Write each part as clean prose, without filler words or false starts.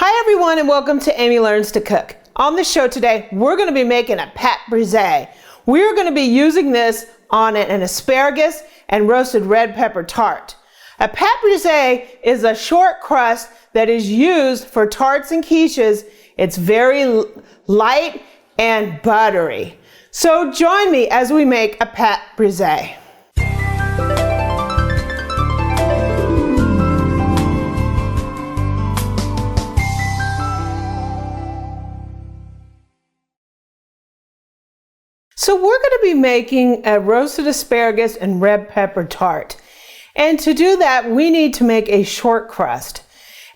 Hi everyone and welcome to Amy Learns to Cook. On the show today, we're going to be making a pate brisee. We're going to be using this on an asparagus and roasted red pepper tart. A pate brisee is a short crust that is used for tarts and quiches. It's very light and buttery. So join me as we make a pate brisee. So we're going to be making a roasted asparagus and red pepper tart. And to do that, we need to make a short crust.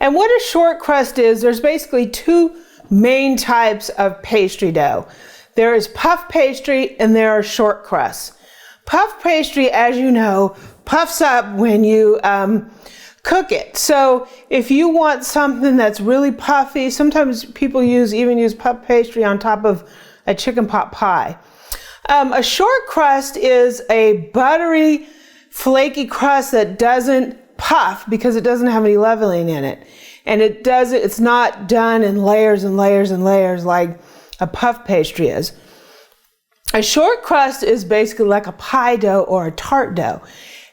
And what a short crust is, there's basically two main types of pastry dough. There is puff pastry and there are short crusts. Puff pastry, as you know, puffs up when you cook it. So if you want something that's really puffy, sometimes people even use puff pastry on top of a chicken pot pie. A short crust is a buttery, flaky crust that doesn't puff because it doesn't have any leavening in it. And it's not done in layers and layers and layers like a puff pastry is. A short crust is basically like a pie dough or a tart dough.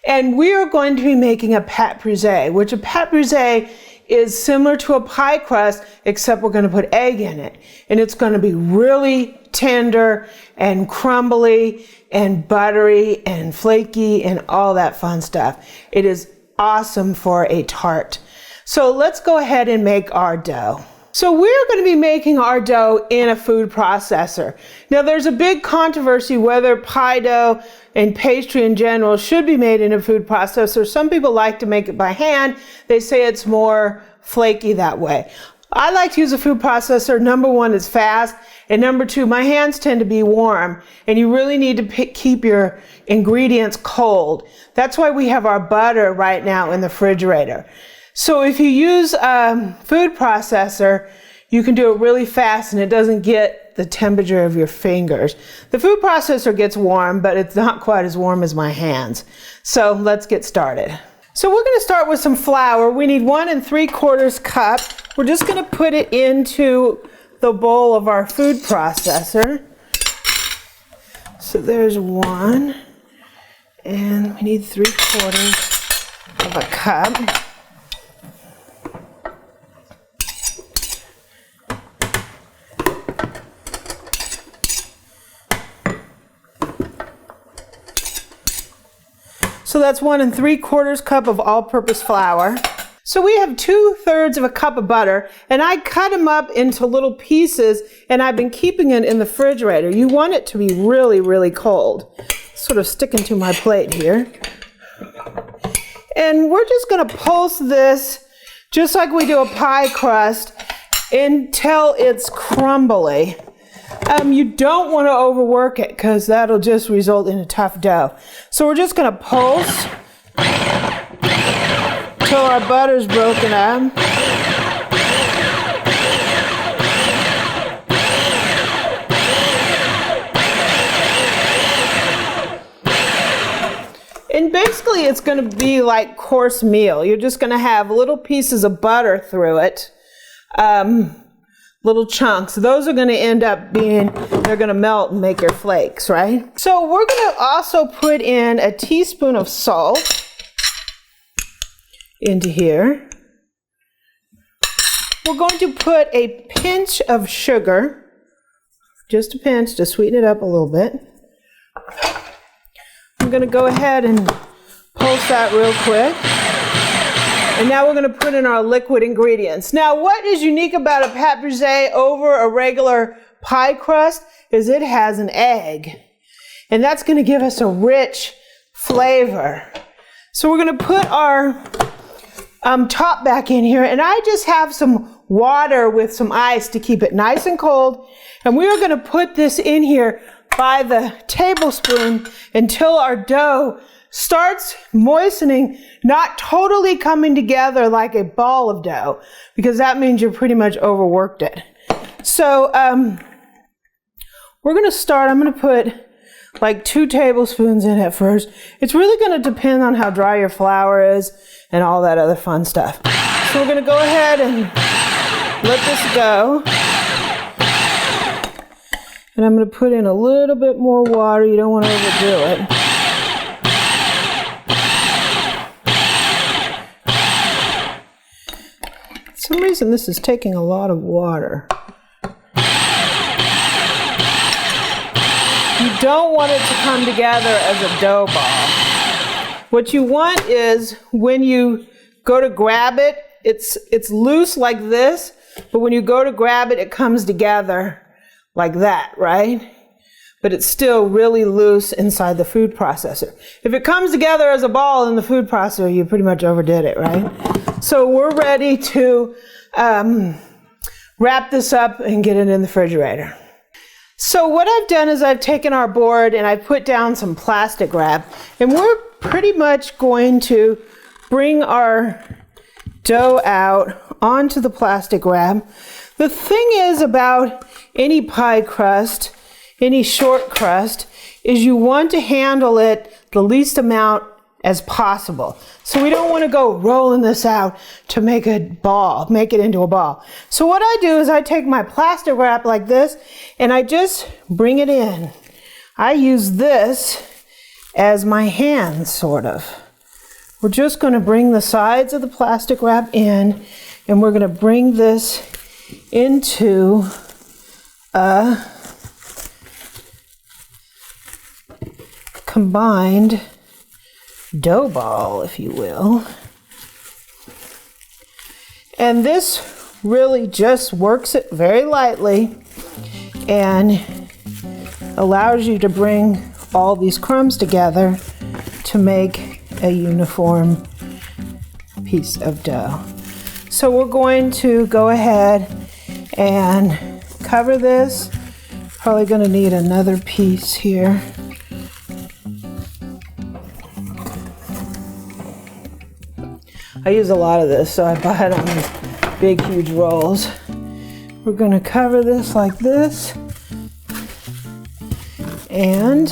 And we are going to be making a pate brisee, which a pate brisee is similar to a pie crust, except we're going to put egg in it. And it's going to be really tender and crumbly and buttery and flaky and all that fun stuff. It is awesome for a tart. So let's go ahead and make our dough. So we're going to be making our dough in a food processor. Now there's a big controversy whether pie dough and pastry in general should be made in a food processor. Some people like to make it by hand. They say it's more flaky that way. I like to use a food processor. Number one, it's fast. And number two, my hands tend to be warm and you really need to keep your ingredients cold. That's why we have our butter right now in the refrigerator. So if you use a food processor, you can do it really fast and it doesn't get the temperature of your fingers. The food processor gets warm, but it's not quite as warm as my hands. So let's get started. So we're going to start with some flour. We need 1 3/4 cup. We're just going to put it into the bowl of our food processor. So there's 1, and we need 3/4 of a cup. So that's 1 3/4 cup of all-purpose flour. So we have 2/3 of a cup of butter, and I cut them up into little pieces, and I've been keeping it in the refrigerator. You want it to be really, really cold. Sort of sticking to my plate here. And we're just going to pulse this, just like we do a pie crust, until it's crumbly. You don't want to overwork it because that'll just result in a tough dough. So we're just going to pulse until our butter's broken up. And basically it's going to be like course meal. You're just going to have little pieces of butter through it. Little chunks. Those are going to end up they're going to melt and make your flakes, right? So we're going to also put in a teaspoon of salt into here. We're going to put a pinch of sugar, just a pinch to sweeten it up a little bit. I'm going to go ahead and pulse that real quick. And now we're going to put in our liquid ingredients. Now, what is unique about a pate brisee over a regular pie crust is it has an egg. And that's going to give us a rich flavor. So we're going to put our top back in here. And I just have some water with some ice to keep it nice and cold. And we are going to put this in here by the tablespoon until our dough starts moistening, not totally coming together like a ball of dough, because that means you pretty much overworked it. So we're going to start, I'm going to put like 2 tablespoons in at first. It's really going to depend on how dry your flour is and all that other fun stuff. So we're going to go ahead and let this go. And I'm going to put in a little bit more water. You don't want to overdo it. For some reason this is taking a lot of water. You don't want it to come together as a dough ball. What you want is when you go to grab it, it's loose like this, but when you go to grab it, it comes together like that, right? But it's still really loose inside the food processor. If it comes together as a ball in the food processor, you pretty much overdid it, right? So we're ready to wrap this up and get it in the refrigerator. So what I've done is I've taken our board and I've put down some plastic wrap, and we're pretty much going to bring our dough out onto the plastic wrap. The thing is about any pie crust, any short crust, is you want to handle it the least amount as possible. So we don't want to go rolling this out to make a ball, make it into a ball. So what I do is I take my plastic wrap like this and I just bring it in. I use this as my hand, sort of. We're just going to bring the sides of the plastic wrap in, and we're going to bring this into a combined dough ball, if you will. And this really just works it very lightly and allows you to bring all these crumbs together to make a uniform piece of dough. So we're going to go ahead and cover this. Probably going to need another piece here. I use a lot of this, so I buy it on these big, huge rolls. We're going to cover this like this. And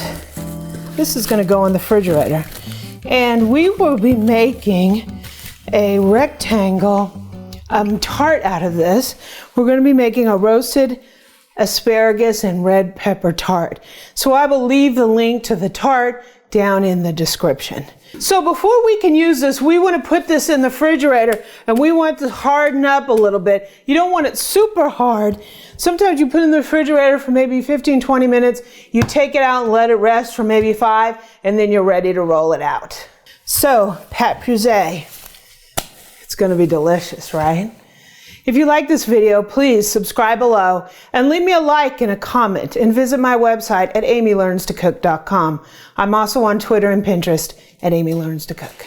this is going to go in the refrigerator. And we will be making a rectangle tart out of this. We're going to be making a roasted asparagus and red pepper tart. So I will leave the link to the tart down in the description. So before we can use this, we want to put this in the refrigerator and we want it to harden up a little bit. You don't want it super hard. Sometimes you put it in the refrigerator for maybe 15-20 minutes. You take it out and let it rest for maybe 5, and then you're ready to roll it out. So, Pate Brisee. It's going to be delicious, right? If you like this video, please subscribe below and leave me a like and a comment, and visit my website at amylearnstocook.com. I'm also on Twitter and Pinterest at Amy Learns to Cook.